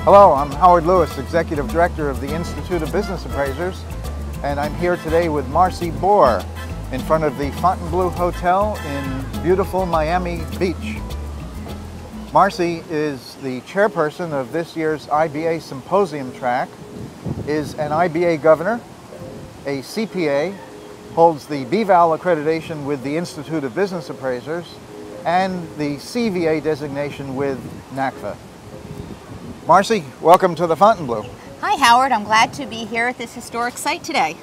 Hello, I'm Howard Lewis, Executive Director of the Institute of Business Appraisers, and I'm here today with Marcie Bour in front of the Fontainebleau Hotel in beautiful Miami Beach. Marcie is the chairperson of this year's IBA Symposium track, is an IBA governor, a CPA, holds the BVAL accreditation with the Institute of Business Appraisers, and the CVA designation with NACVA. Marcie, welcome to the Fontainebleau. Hi Howard, I'm glad to be here at this historic site today.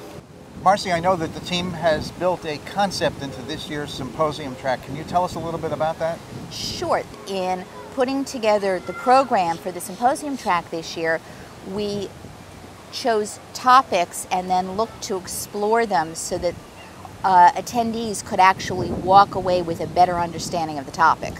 Marcie, I know that the team has built a concept into this year's symposium track. Can you tell us a little bit about that? Sure. In putting together the program for the symposium track this year, we chose topics and then looked to explore them so that attendees could actually walk away with a better understanding of the topic.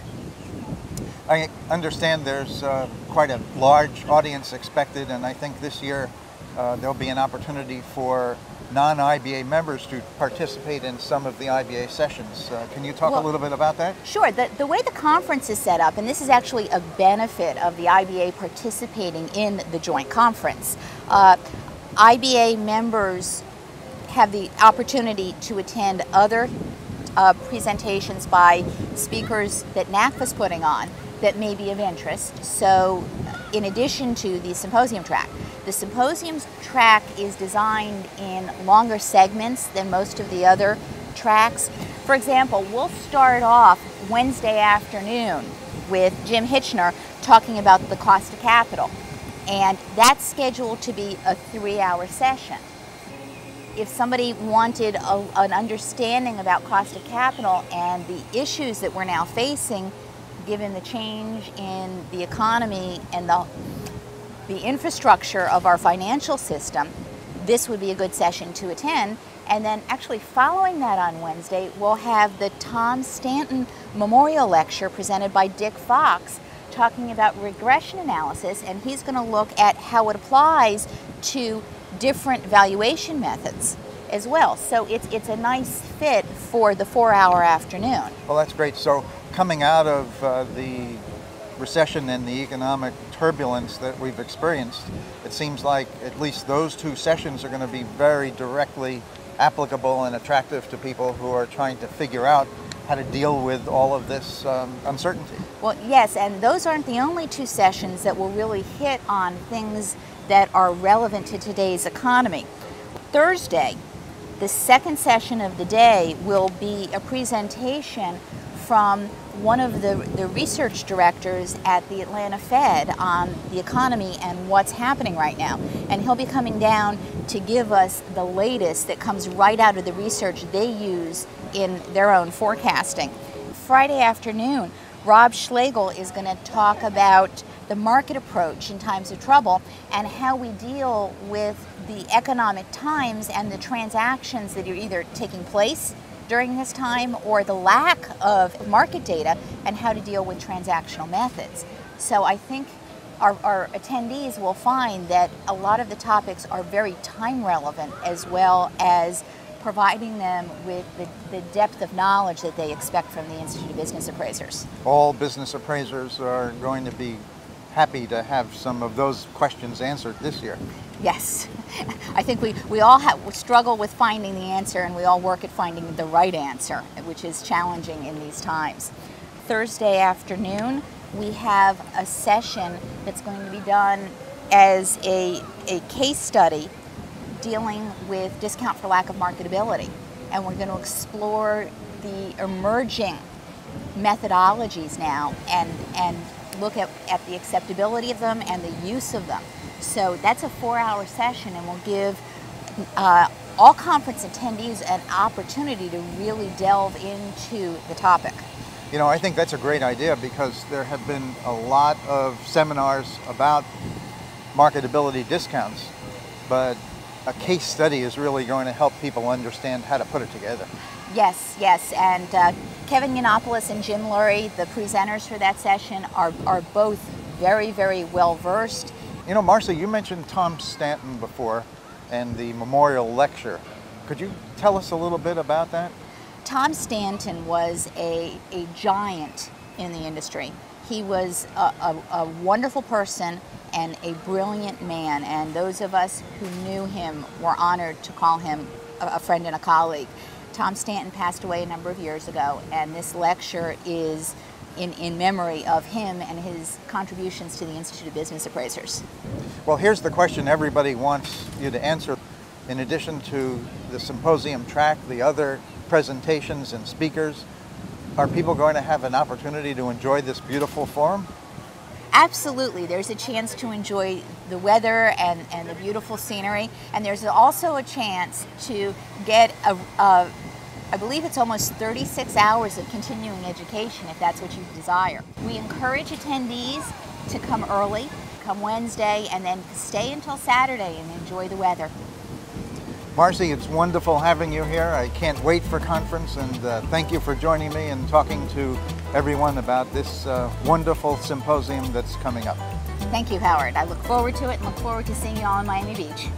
I understand there's quite a large audience expected, and I think this year there'll be an opportunity for non-IBA members to participate in some of the IBA sessions. Can you talk a little bit about that? Sure. The way the conference is set up, and this is actually a benefit of the IBA participating in the joint conference, IBA members have the opportunity to attend other presentations by speakers that NACVA's putting on that may be of interest. So in addition to the symposium track, the symposium track is designed in longer segments than most of the other tracks. For example, we'll start off Wednesday afternoon with Jim Hitchner talking about the cost of capital, and that's scheduled to be a 3-hour session. If somebody wanted an understanding about cost of capital and the issues that we're now facing given the change in the economy and the infrastructure of our financial system, this would be a good session to attend. And then actually following that on Wednesday, we'll have the Tom Stanton Memorial Lecture presented by Dick Fox talking about regression analysis, and he's going to look at how it applies to different valuation methods as well. So it's a nice fit for the 4-hour afternoon. Well, that's great. So coming out of the recession and the economic turbulence that we've experienced, it seems like at least those 2 sessions are going to be very directly applicable and attractive to people who are trying to figure out how to deal with all of this uncertainty. Well, yes, and those aren't the only 2 sessions that will really hit on things that are relevant to today's economy. Thursday, the second session of the day, will be a presentation from one of the research directors at the Atlanta Fed on the economy and what's happening right now. And he'll be coming down to give us the latest that comes right out of the research they use in their own forecasting. Friday afternoon, Rob Schlegel is going to talk about the market approach in times of trouble and how we deal with the economic times and the transactions that are either taking place during this time or the lack of market data, and how to deal with transactional methods. So I think our attendees will find that a lot of the topics are very time relevant, as well as providing them with the depth of knowledge that they expect from the Institute of Business Appraisers. All business appraisers are going to be happy to have some of those questions answered this year. Yes. I think we all struggle with finding the answer, and we all work at finding the right answer, which is challenging in these times. Thursday afternoon, we have a session that's going to be done as a case study dealing with discount for lack of marketability. And we're going to explore the emerging methodologies now and look at the acceptability of them and the use of them. So that's a 4-hour session, and will give all conference attendees an opportunity to really delve into the topic. You know, I think that's a great idea, because there have been a lot of seminars about marketability discounts, but a case study is really going to help people understand how to put it together. Yes, yes, and Kevin Yiannopoulos and Jim Lurie, the presenters for that session, are both very, very well versed. You know, Marcie, you mentioned Tom Stanton before and the memorial lecture. Could you tell us a little bit about that? Tom Stanton was a giant in the industry. He was a wonderful person and a brilliant man, and those of us who knew him were honored to call him a friend and a colleague. Tom Stanton passed away a number of years ago, and this lecture is in memory of him and his contributions to the Institute of Business Appraisers. Well, here's the question everybody wants you to answer. In addition to the symposium track, the other presentations and speakers, are people going to have an opportunity to enjoy this beautiful forum? Absolutely. There's a chance to enjoy the weather and the beautiful scenery, and there's also a chance to get I believe it's almost 36 hours of continuing education if that's what you desire. We encourage attendees to come early, come Wednesday, and then stay until Saturday and enjoy the weather. Marcie, it's wonderful having you here. I can't wait for conference, and thank you for joining me and talking to everyone about this wonderful symposium that's coming up. Thank you, Howard. I look forward to it and look forward to seeing you all in Miami Beach.